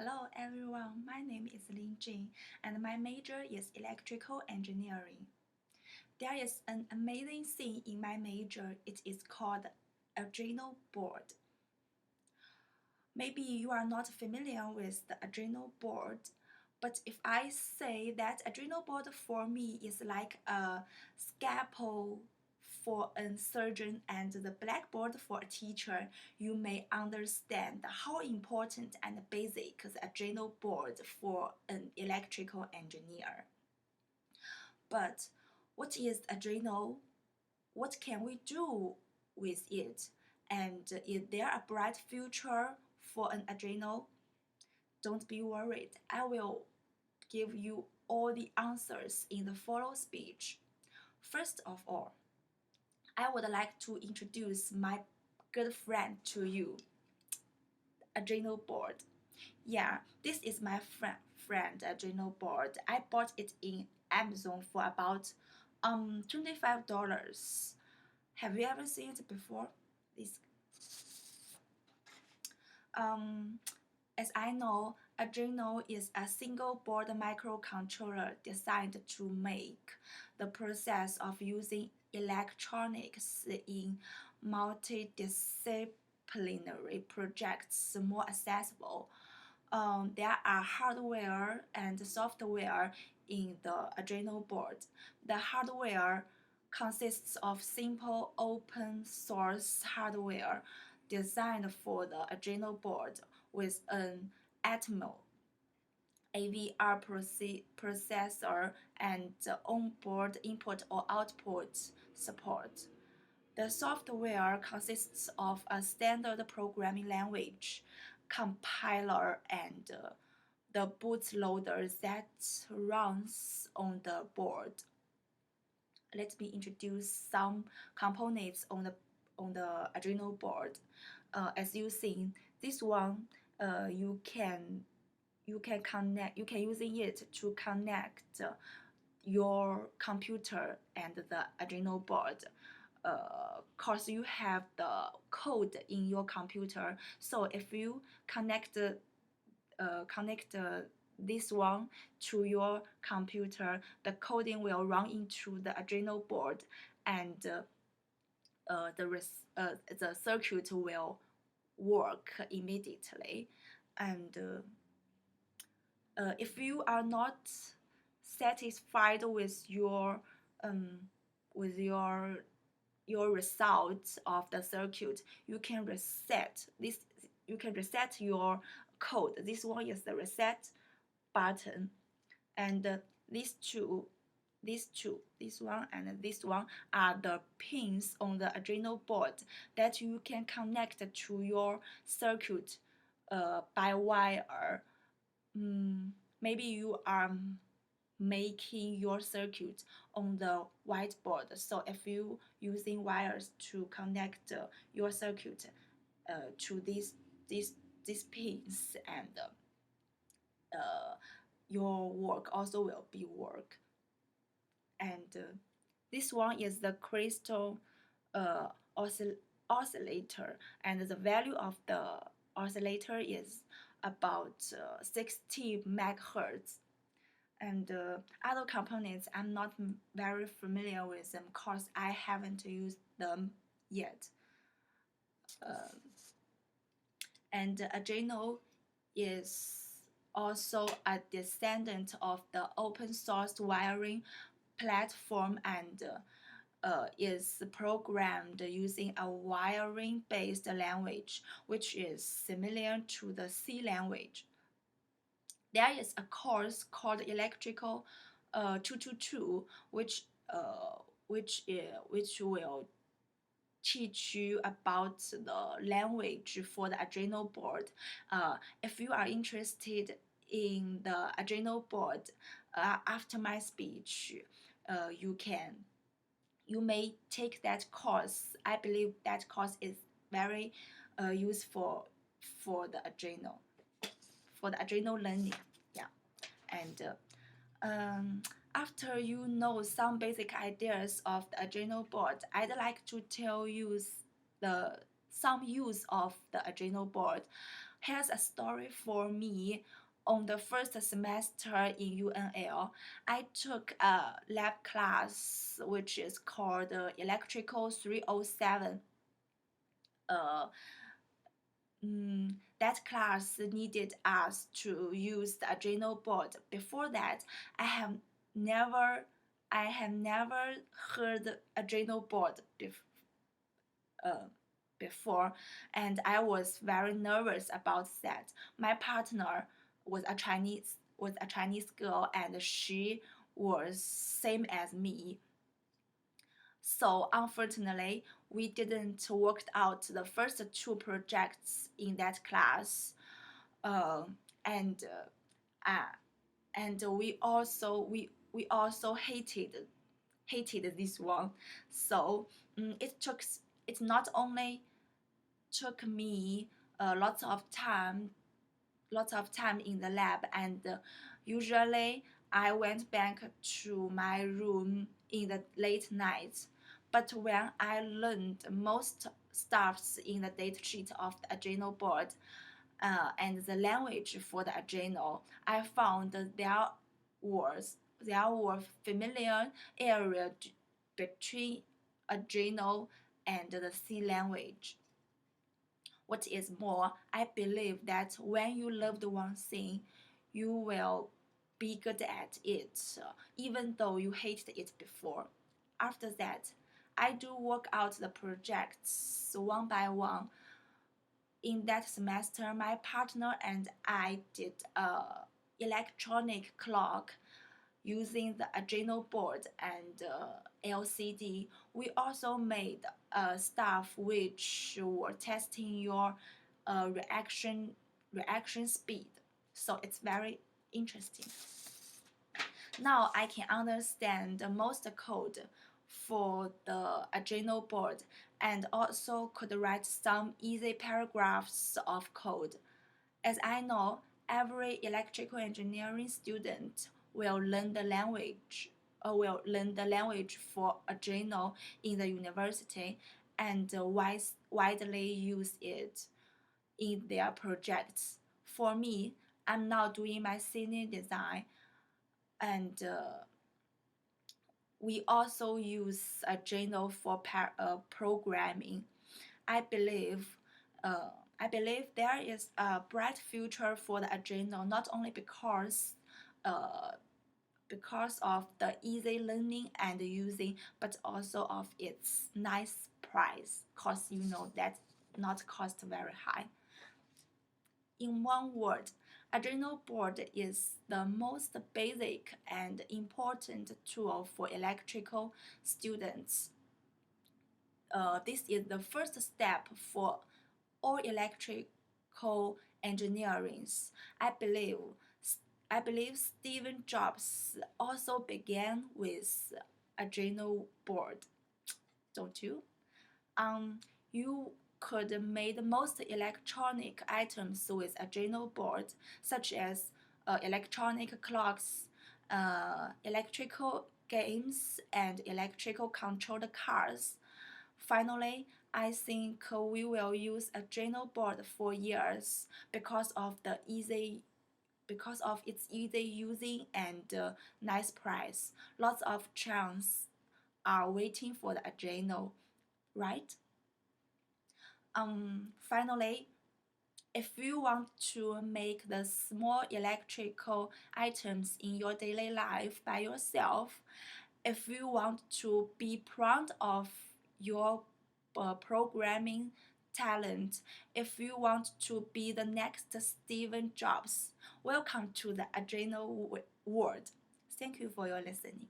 Hello everyone, my name is Lin Jing and my major is electrical engineering. There is an amazing thing in my major, it is called Arduino board. Maybe you are not familiar with the Arduino board, but if I say that Arduino board for me is like a scalpel for a surgeon and the blackboard for a teacher, you may understand how important and basic the Arduino board for an electrical engineer. But what is Arduino? What can we do with it? And is there a bright future for an Arduino? Don't be worried, I will give you all the answers in the follow speech. First of all, I would like to introduce my good friend to you, Arduino board. Yeah, this is my friend Arduino board. I bought it in Amazon for about $25. Have you ever seen it before? This as I know, Arduino is a single board microcontroller designed to make the process of using electronics in multidisciplinary projects more accessible. There are hardware and software in the Arduino board. The hardware consists of simple open source hardware designed for the Arduino board with an Atmel AVR processor and onboard input or output support. The software consists of a standard programming language, compiler, and the bootloader that runs on the board. Let me introduce some components on the Arduino board. As you see, this one you can using it to connect your computer and the Arduino board. Cause you have the code in your computer, so if you connect this one to your computer, the coding will run into the Arduino board, and the circuit will work immediately. And if you are not satisfied with your results of the circuit, you can reset this. You can reset your code. This one is the reset button, and this one and this one are the pins on the Arduino board that you can connect to your circuit by wire. Maybe you are making your circuit on the whiteboard, so if you using wires to connect your circuit to these pins, and your work also will be work. And this one is the crystal oscillator, and the value of the oscillator is about 60 megahertz. And other components I'm not very familiar with them because I haven't used them yet. And Arduino is also a descendant of the open source wiring platform, and is programmed using a wiring based language which is similar to the C language. There is a course called Electrical 222 which will teach you about the language for the Arduino board. If you are interested in the Arduino board, after my speech, you may take that course. I believe that course is very useful for the Arduino learning. Yeah, and after you know some basic ideas of the Arduino board, I'd like to tell you some use of the Arduino board. Here's a story for me. On the first semester in UNL, I took a lab class which is called Electrical 307. Uh, that class needed us to use the Arduino board. Before that, I have never, I have never heard Arduino board before, and I was very nervous about that. My partner was a Chinese girl, and she was same as me. So unfortunately, we didn't work out the first two projects in that class, uh, and uh, uh, and we also hated this one. So it not only took me lots of time in the lab, and usually I went back to my room in the late night. But when I learned most stuffs in the datasheet of the Arduino board and the language for the Arduino, I found there were familiar areas between Arduino and the C language. What is more, I believe that when you love one thing, you will be good at it, even though you hated it before. After that, I do work out the projects one by one. In that semester, my partner and I did a electronic clock using the Arduino board and LCD. We also made stuff which were testing your reaction speed. So it's very interesting. Now I can understand most code for the Arduino board, and also could write some easy paragraphs of code. As I know, every electrical engineering student will learn the language for Arduino in the university, and widely use it in their projects. For me, I'm now doing my senior design, and we also use Arduino for programming. I believe uh, there is a bright future for the Arduino, not only uh, because of the easy learning and using, but also of its nice price. Cause you know that not cost very high. In one word, Arduino board is the most basic and important tool for electrical students. This is the first step for all electrical engineering. I believe I believe Steve Jobs also began with Arduino board. Don't you? You could make most electronic items with Arduino board, such as electronic clocks, electrical games, and electrical controlled cars. Finally, I think we will use Arduino board for years because of its easy using and nice price. Lots of chance are waiting for the Arduino, right? Finally, if you want to make the small electrical items in your daily life by yourself, if you want to be proud of your programming talent, if you want to be the next Steve Jobs, welcome to the Arduino world. Thank you for your listening.